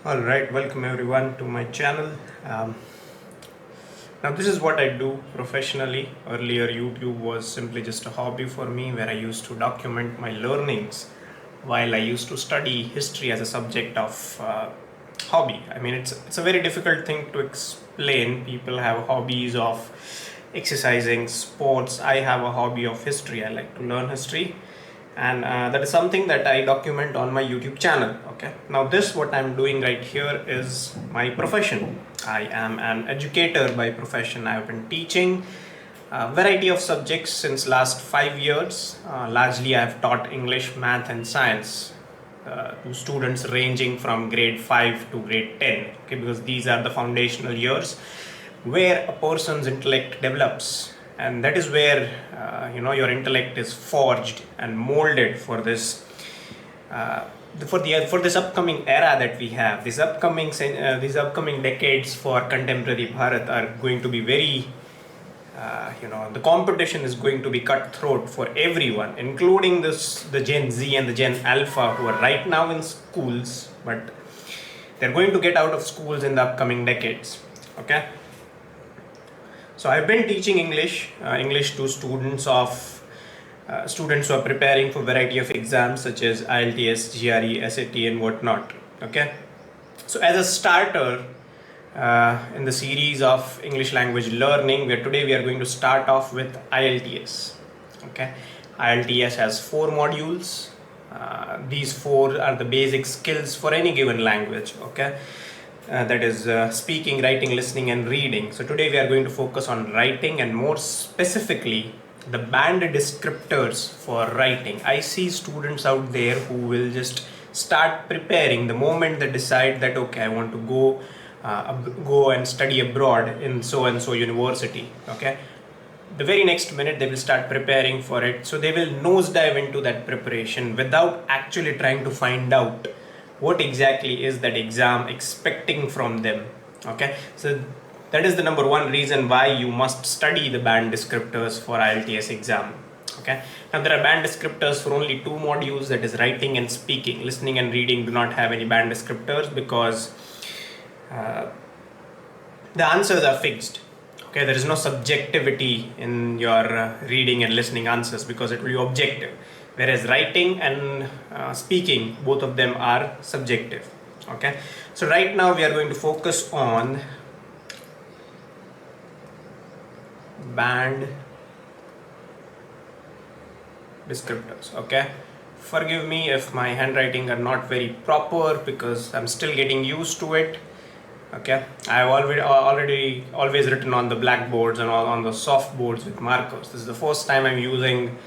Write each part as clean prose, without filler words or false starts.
Alright, welcome everyone to my channel. Um, Now, this is what I do professionally. Earlier, YouTube was simply just a hobby for me where I used to document my learnings while I used to study history as a subject of hobby. I mean, it's a very difficult thing to explain. People have hobbies of exercising, sports. I have a hobby of history. I like to learn history, and that is something that I document on my YouTube channel. Okay, now this what I'm doing right here is my profession. I am an educator by profession. I have been teaching a variety of subjects since last 5 years. Largely, I have taught English, math, and science to students ranging from grade 5 to grade 10. Okay, because these are the foundational years where a person's intellect develops, and that is where your intellect is forged and molded for this for this upcoming era that we have. These upcoming decades for contemporary Bharat are going to be very the competition is going to be cutthroat for everyone, including the Gen Z and the Gen Alpha who are right now in schools, but they're going to get out of schools in the upcoming decades. Okay, so I've been teaching English to students who are preparing for variety of exams such as IELTS, GRE, SAT, and whatnot. Okay, so as a starter in the series of English language learning, today we are going to start off with IELTS. Okay, IELTS has 4 modules. These 4 are the basic skills for any given language. Okay. That is speaking, writing, listening, and reading. So today we are going to focus on writing, and more specifically the banned descriptors for writing. I see students out there who will just start preparing the moment they decide that okay, I want to go and study abroad in so and so university. Okay, the very next minute they will start preparing for it, so they will nosedive into that preparation without actually trying to find out what exactly is that exam expecting from them. Okay, so that is the number one reason why you must study the banned descriptors for IELTS exam. Okay, now there are banned descriptors for only 2 modules, that is writing and speaking. Listening and reading do not have any banned descriptors because the answers are fixed. Okay, there is no subjectivity in your reading and listening answers because it will be objective, whereas writing and speaking, both of them are subjective. Okay, so right now we are going to focus on banned descriptors. Okay, forgive me if my handwriting are not very proper because I'm still getting used to it. Okay, I've already always written on the blackboards and on the soft boards with markers. This is the first time I'm using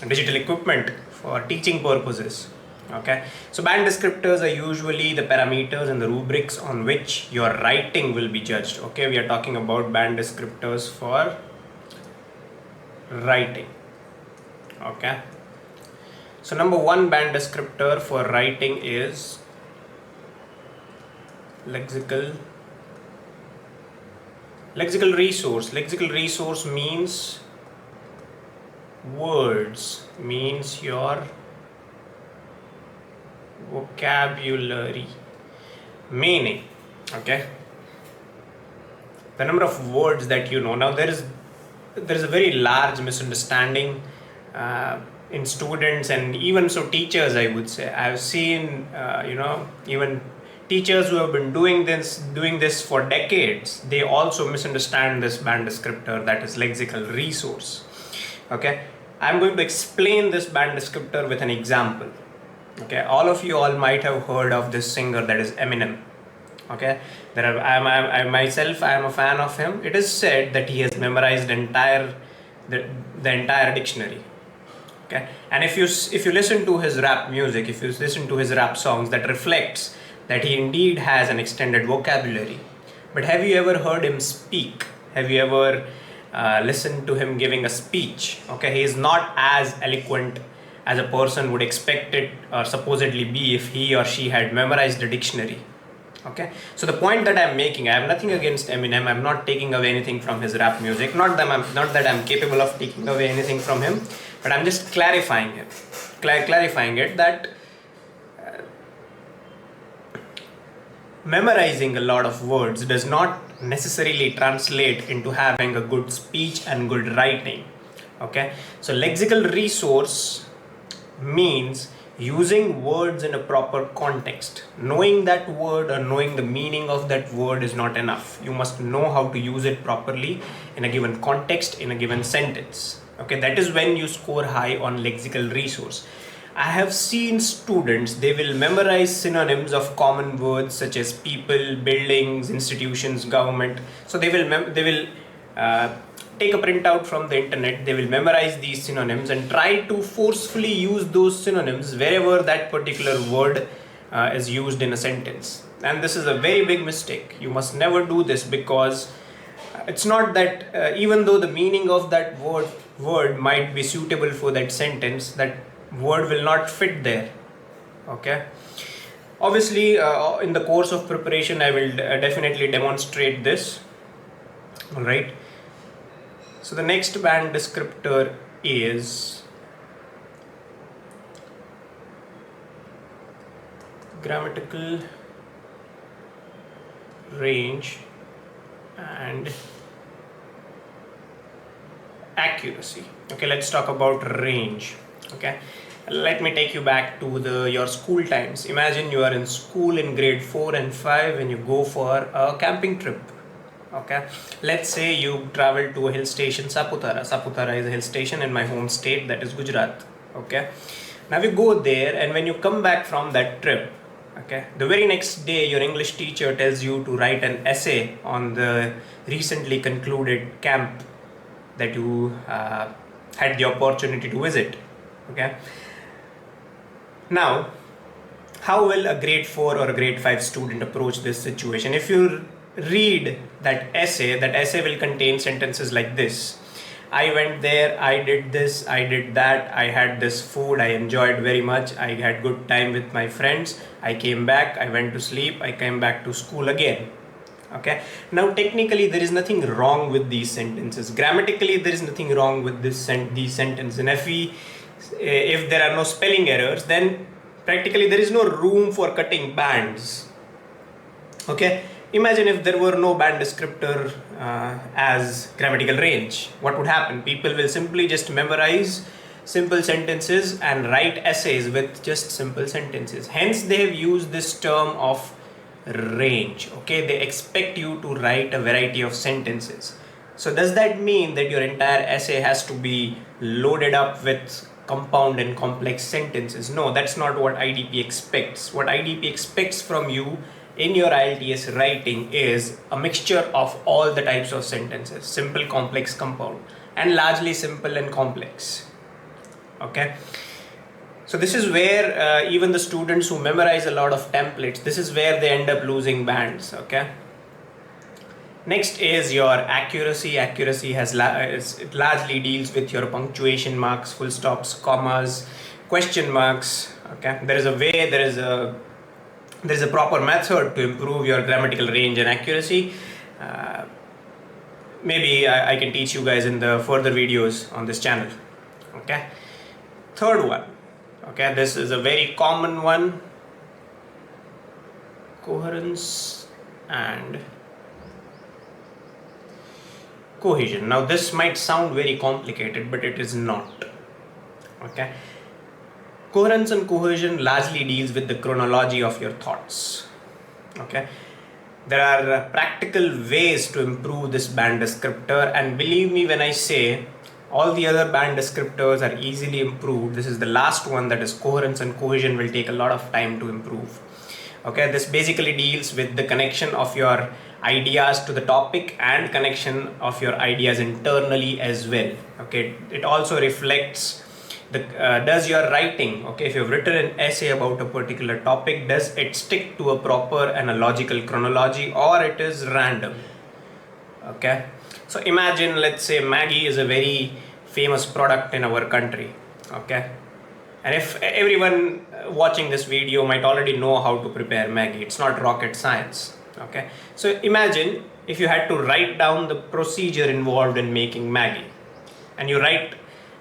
digital equipment for teaching purposes. Okay, so banned descriptors are usually the parameters and the rubrics on which your writing will be judged. Okay, we are talking about banned descriptors for writing. Okay, so number 1 banned descriptor for writing is lexical resource. Lexical resource means words, means your vocabulary, meaning. Okay, the number of words that you know. Now there is a very large misunderstanding in students and even so teachers. I would say I've seen even teachers who have been doing this for decades, they also misunderstand this banned descriptor, that is lexical resource. Okay, I'm going to explain this banned descriptor with an example. Okay, all of you might have heard of this singer, that is Eminem. Okay, I myself am a fan of him. It is said that he has memorized the entire dictionary. Okay, and if you listen to his rap music, if you listen to his rap songs, that reflects that he indeed has an extended vocabulary. But have you ever heard him speak? Have you ever listened to him giving a speech? Okay, he is not as eloquent as a person would expect it or supposedly be if he or she had memorized the dictionary. Okay, so the point that I'm making, I have nothing against Eminem. I'm not taking away anything from his rap music. Not that I'm capable of taking away anything from him, but I'm just clarifying it that memorizing a lot of words does not necessarily translate into having a good speech and good writing. Okay, so lexical resource means using words in a proper context. Knowing that word or knowing the meaning of that word is not enough. You must know how to use it properly in a given context, in a given sentence. Okay, that is when you score high on lexical resource. I have seen students, they will memorize synonyms of common words such as people, buildings, institutions, government. So they will take a printout from the internet, they will memorize these synonyms and try to forcefully use those synonyms wherever that particular word is used in a sentence. And this is a very big mistake. You must never do this, because it's not that even though the meaning of that word might be suitable for that sentence, that word will not fit there. Okay, obviously in the course of preparation I will definitely demonstrate this. All right, so the next band descriptor is grammatical range and accuracy. Okay, let's talk about range. Okay, let me take you back to your school times. Imagine you are in school in grade 4 and 5 and you go for a camping trip. Okay, let's say you travel to a hill station, Saputara. Saputara is a hill station in my home state, that is Gujarat. Okay, now you go there, and when you come back from that trip, okay, the very next day your English teacher tells you to write an essay on the recently concluded camp that you had the opportunity to visit. Okay, now how will a grade 4 or a grade 5 student approach this situation? If you read that essay will contain sentences like this: I went there, I did this, I did that, I had this food, I enjoyed very much, I had good time with my friends, I came back, I went to sleep, I came back to school again. Okay, now technically there is nothing wrong with these sentences. Grammatically there is nothing wrong with these sentences, and if there are no spelling errors, then practically there is no room for cutting bands. Okay, imagine if there were no band descriptor as grammatical range. What would happen? People will simply just memorize simple sentences and write essays with just simple sentences. Hence they have used this term of range. Okay, they expect you to write a variety of sentences. So does that mean that your entire essay has to be loaded up with compound and complex sentences? No, that's not what IDP expects. What IDP expects from you in your IELTS writing is a mixture of all the types of sentences: simple, complex, compound, and largely simple and complex. Okay, so this is where even the students who memorize a lot of templates, this is where they end up losing bands. Okay, next is your accuracy. Accuracy it largely deals with your punctuation marks, full stops, commas, question marks. Okay, there is a proper method to improve your grammatical range and accuracy. Maybe I can teach you guys in the further videos on this channel. Okay, third one. Okay, this is a very common one: coherence and cohesion. Now this might sound very complicated, but it is not. Okay, coherence and cohesion largely deals with the chronology of your thoughts. Okay, there are practical ways to improve this band descriptor, and believe me when I say all the other band descriptors are easily improved. This is the last one, that is coherence and cohesion, will take a lot of time to improve. Okay, this basically deals with the connection of your ideas to the topic and connection of your ideas internally as well. Okay, it also reflects does your writing, okay, if you've written an essay about a particular topic, does it stick to a proper and a logical chronology, or it is random? Okay, so imagine, let's say Maggie is a very famous product in our country. Okay, and if everyone watching this video might already know how to prepare Maggie, it's not rocket science. Okay, so imagine if you had to write down the procedure involved in making Maggie, and you write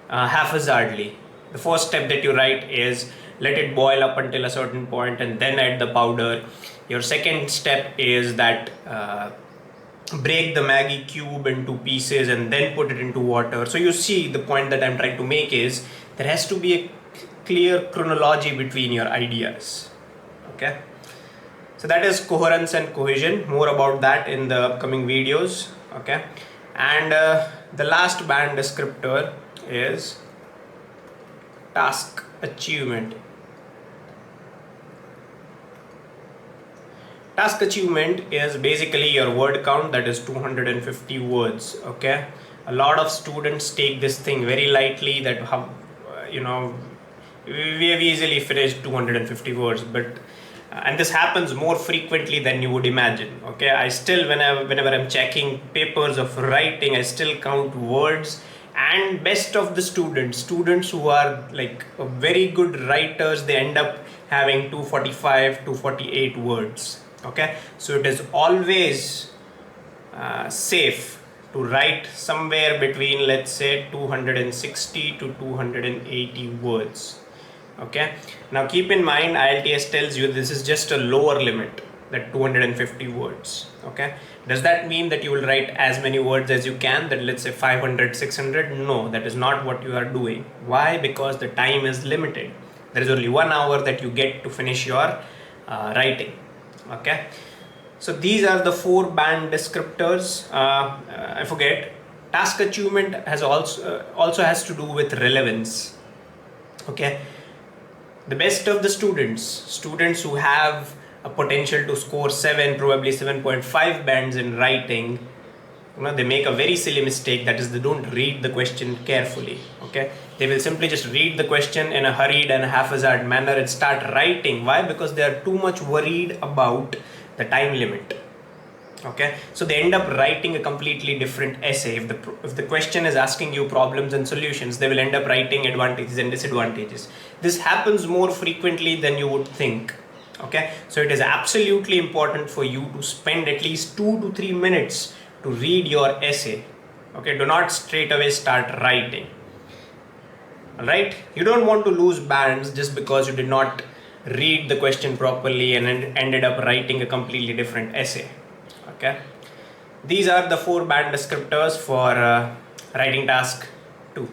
haphazardly. The first step that you write is let it boil up until a certain point and then add the powder. Your second step is that break the Maggi cube into pieces and then put it into water. So you see, the point that I'm trying to make is there has to be a clear chronology between your ideas. Okay, so that is coherence and cohesion. More about that in the upcoming videos. Okay, and the last band descriptor is task achievement. Task achievement is basically your word count, that is 250 words. Okay, a lot of students take this thing very lightly, that how we have easily finished 250 words, but and this happens more frequently than you would imagine. Okay, I still, whenever I'm checking papers of writing, I still count words. And best of the students who are like very good writers, they end up having 245 248 words. Okay, so it is always safe to write somewhere between, let's say, 260 to 280 words. Okay, now keep in mind, IELTS tells you this is just a lower limit, that 250 words. Okay, does that mean that you will write as many words as you can, that let's say 500 600? No, that is not what you are doing. Why? Because the time is limited. There is only 1 hour that you get to finish your writing. Okay, so these are the 4 band descriptors. I forget, task achievement has also has to do with relevance. Okay, the best of the students who have a potential to score 7, probably 7.5 bands in writing, they make a very silly mistake, that is, they don't read the question carefully. Okay, they will simply just read the question in a hurried and haphazard manner and start writing. Why? Because they are too much worried about the time limit. Okay, so they end up writing a completely different essay. If the question is asking you problems and solutions, they will end up writing advantages and disadvantages. This happens more frequently than you would think. Okay, so it is absolutely important for you to spend at least 2 to 3 minutes to read your essay. Okay, do not straight away start writing. Alright, you don't want to lose bands just because you did not read the question properly and ended up writing a completely different essay. Okay, these are the 4 band descriptors for writing task 2.